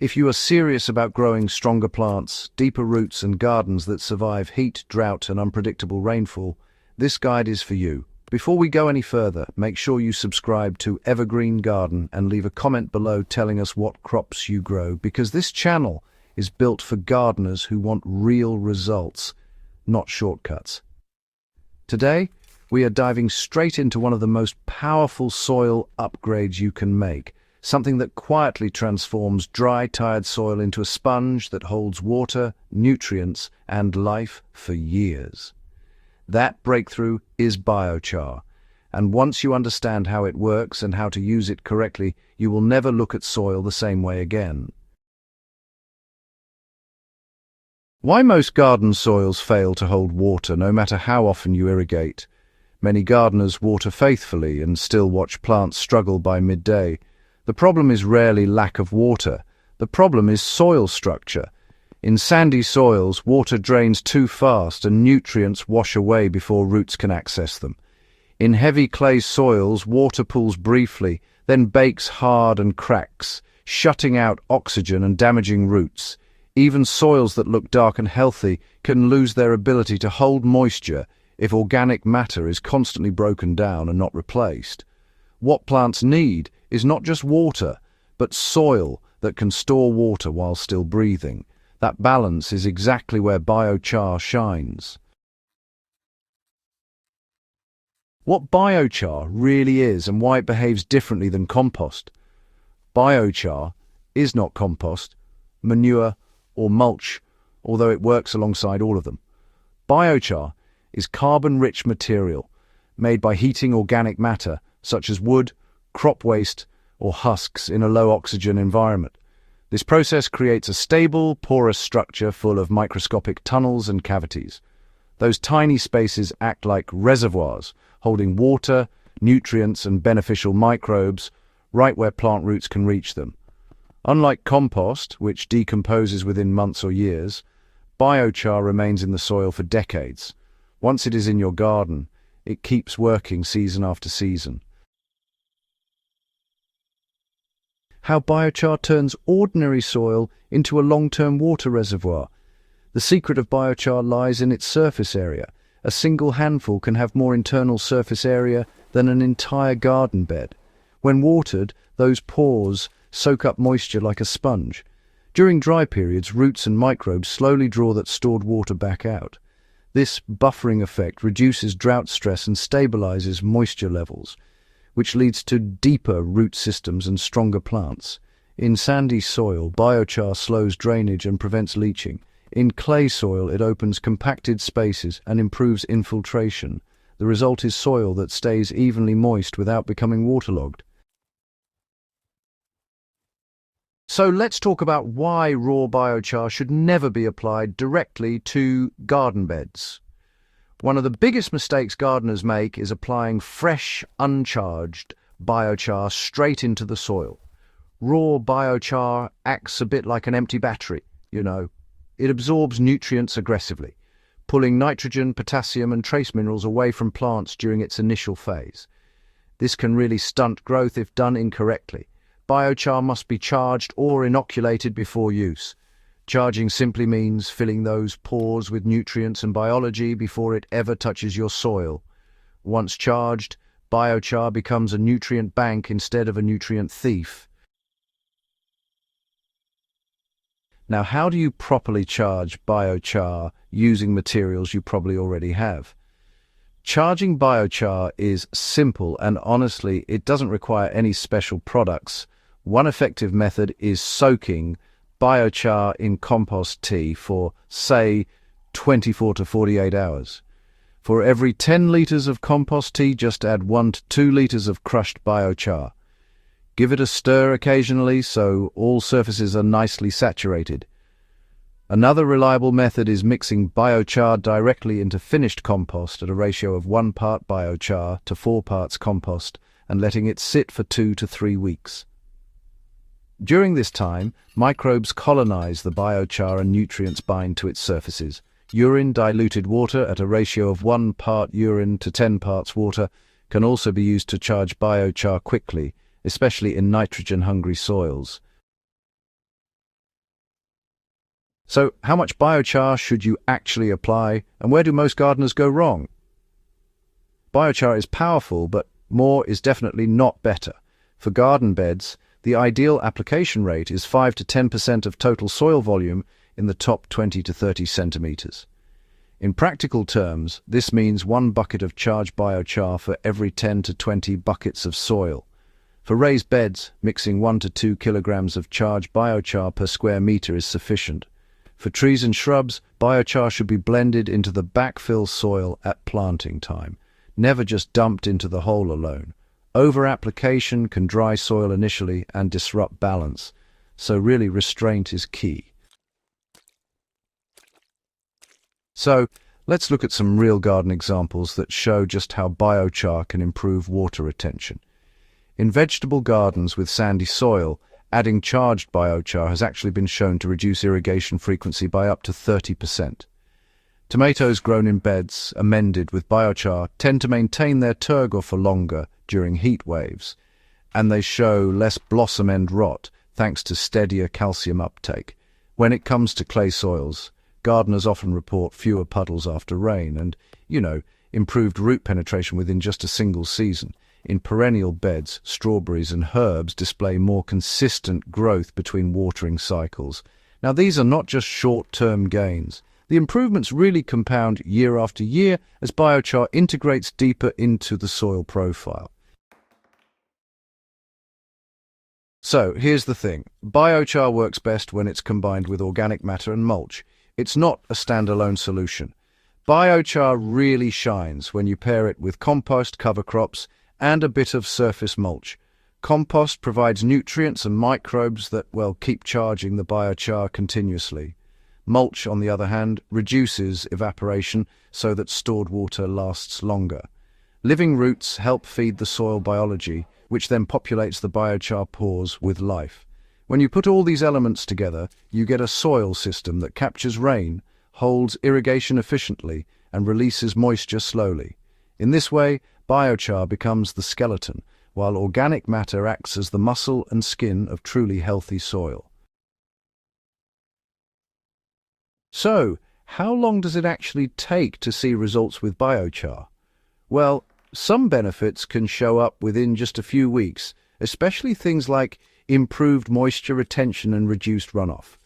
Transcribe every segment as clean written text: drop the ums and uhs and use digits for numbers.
If you are serious about growing stronger plants, deeper roots and gardens that survive heat, drought and unpredictable rainfall, this guide is for you. Before we go any further, make sure you subscribe to Evergreen Garden and leave a comment below telling us what crops you grow, because this channel is built for gardeners who want real results, not shortcuts. Today, we are diving straight into one of the most powerful soil upgrades you can make, something that quietly transforms dry, tired soil into a sponge that holds water, nutrients, and life for years. That breakthrough is biochar, and once you understand how it works and how to use it correctly, you will never look at soil the same way again. Why most garden soils fail to hold water no matter how often you irrigate? Many gardeners water faithfully and still watch plants struggle by midday. The problem is rarely lack of water. The problem is soil structure. In sandy soils, water drains too fast and nutrients wash away before roots can access them. In heavy clay soils, water pools briefly, then bakes hard and cracks, shutting out oxygen and damaging roots. Even soils that look dark and healthy can lose their ability to hold moisture if organic matter is constantly broken down and not replaced. What plants need is not just water, but soil that can store water while still breathing. That balance is exactly where biochar shines. What biochar really is and why it behaves differently than compost. Biochar is not compost, manure, or mulch, although it works alongside all of them. Biochar is carbon-rich material made by heating organic matter, such as wood, crop waste, or husks in a low-oxygen environment. This process creates a stable, porous structure full of microscopic tunnels and cavities. Those tiny spaces act like reservoirs, holding water, nutrients, and beneficial microbes right where plant roots can reach them. Unlike compost, which decomposes within months or years, biochar remains in the soil for decades. Once it is in your garden, it keeps working season after season. How biochar turns ordinary soil into a long-term water reservoir. The secret of biochar lies in its surface area. A single handful can have more internal surface area than an entire garden bed. When watered, those pores soak up moisture like a sponge. During dry periods, roots and microbes slowly draw that stored water back out. This buffering effect reduces drought stress and stabilizes moisture levels, which leads to deeper root systems and stronger plants. In sandy soil, biochar slows drainage and prevents leaching. In clay soil, it opens compacted spaces and improves infiltration. The result is soil that stays evenly moist without becoming waterlogged. So let's talk about why raw biochar should never be applied directly to garden beds. One of the biggest mistakes gardeners make is applying fresh, uncharged biochar straight into the soil. Raw biochar acts a bit like an empty battery, It absorbs nutrients aggressively, pulling nitrogen, potassium and trace minerals away from plants during its initial phase. This can really stunt growth if done incorrectly. Biochar must be charged or inoculated before use. Charging simply means filling those pores with nutrients and biology before it ever touches your soil. Once charged, biochar becomes a nutrient bank instead of a nutrient thief. Now, how do you properly charge biochar using materials you probably already have? Charging biochar is simple, and honestly, it doesn't require any special products. One effective method is soaking biochar in compost tea for, say, 24 to 48 hours. For every 10 liters of compost tea, just add 1 to 2 liters of crushed biochar. Give it a stir occasionally so all surfaces are nicely saturated. Another reliable method is mixing biochar directly into finished compost at a ratio of 1 part biochar to 4 parts compost and letting it sit for 2 to 3 weeks. During this time, microbes colonize the biochar and nutrients bind to its surfaces. Urine diluted water at a ratio of 1 part urine to 10 parts water can also be used to charge biochar quickly, especially in nitrogen-hungry soils. So, how much biochar should you actually apply, and where do most gardeners go wrong? Biochar is powerful, but more is definitely not better. For garden beds, the ideal application rate is 5 to 10% of total soil volume in the top 20 to 30 centimeters. In practical terms, this means 1 bucket of charged biochar for every 10 to 20 buckets of soil. For raised beds, mixing 1 to 2 kilograms of charged biochar per square meter is sufficient. For trees and shrubs, biochar should be blended into the backfill soil at planting time, never just dumped into the hole alone. Over-application can dry soil initially and disrupt balance, so really restraint is key. So, let's look at some real garden examples that show just how biochar can improve water retention. In vegetable gardens with sandy soil, adding charged biochar has actually been shown to reduce irrigation frequency by up to 30%. Tomatoes grown in beds, amended with biochar, tend to maintain their turgor for longer during heat waves, and they show less blossom end rot thanks to steadier calcium uptake. When it comes to clay soils, gardeners often report fewer puddles after rain and, improved root penetration within just a single season. In perennial beds, strawberries and herbs display more consistent growth between watering cycles. Now, these are not just short-term gains. The improvements really compound year after year as biochar integrates deeper into the soil profile. So, here's the thing. Biochar works best when it's combined with organic matter and mulch. It's not a standalone solution. Biochar really shines when you pair it with compost, cover crops, and a bit of surface mulch. Compost provides nutrients and microbes that, keep charging the biochar continuously. Mulch, on the other hand, reduces evaporation so that stored water lasts longer. Living roots help feed the soil biology, which then populates the biochar pores with life. When you put all these elements together, you get a soil system that captures rain, holds irrigation efficiently, and releases moisture slowly. In this way, biochar becomes the skeleton, while organic matter acts as the muscle and skin of truly healthy soil. So, how long does it actually take to see results with biochar? Well, some benefits can show up within just a few weeks, especially things like improved moisture retention and reduced runoff.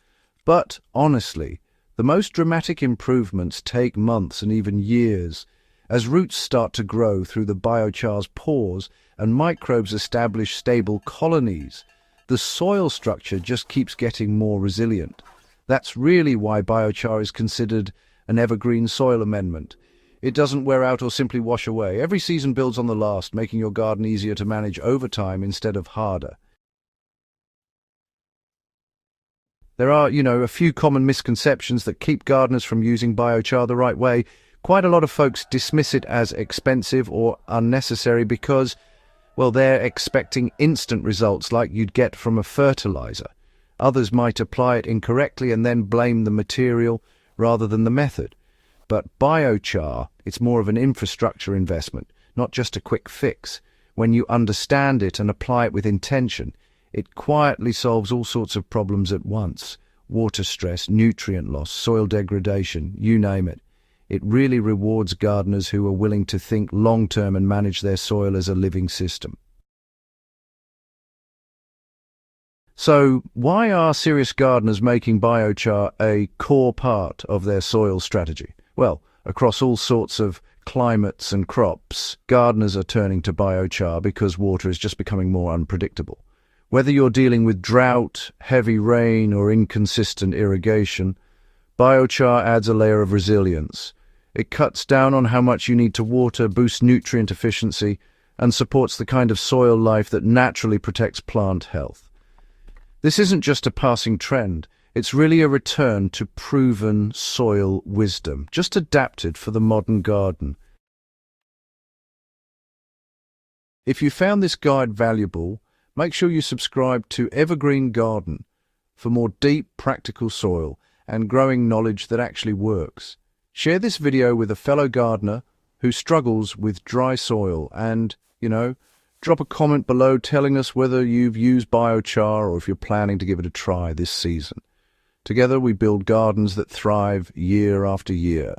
But, honestly, the most dramatic improvements take months and even years. As roots start to grow through the biochar's pores and microbes establish stable colonies, the soil structure just keeps getting more resilient. That's really why biochar is considered an evergreen soil amendment. It doesn't wear out or simply wash away. Every season builds on the last, making your garden easier to manage over time instead of harder. There are, a few common misconceptions that keep gardeners from using biochar the right way. Quite a lot of folks dismiss it as expensive or unnecessary because, they're expecting instant results like you'd get from a fertilizer. Others might apply it incorrectly and then blame the material rather than the method. But biochar, it's more of an infrastructure investment, not just a quick fix. When you understand it and apply it with intention, it quietly solves all sorts of problems at once. Water stress, nutrient loss, soil degradation, you name it. It really rewards gardeners who are willing to think long-term and manage their soil as a living system. So, why are serious gardeners making biochar a core part of their soil strategy? Well, across all sorts of climates and crops, gardeners are turning to biochar because water is just becoming more unpredictable. Whether you're dealing with drought, heavy rain, or inconsistent irrigation, biochar adds a layer of resilience. It cuts down on how much you need to water, boosts nutrient efficiency, and supports the kind of soil life that naturally protects plant health. This isn't just a passing trend, it's really a return to proven soil wisdom, just adapted for the modern garden. If you found this guide valuable, make sure you subscribe to Evergreen Garden for more deep, practical soil and growing knowledge that actually works. Share this video with a fellow gardener who struggles with dry soil and, drop a comment below telling us whether you've used biochar or if you're planning to give it a try this season. Together we build gardens that thrive year after year.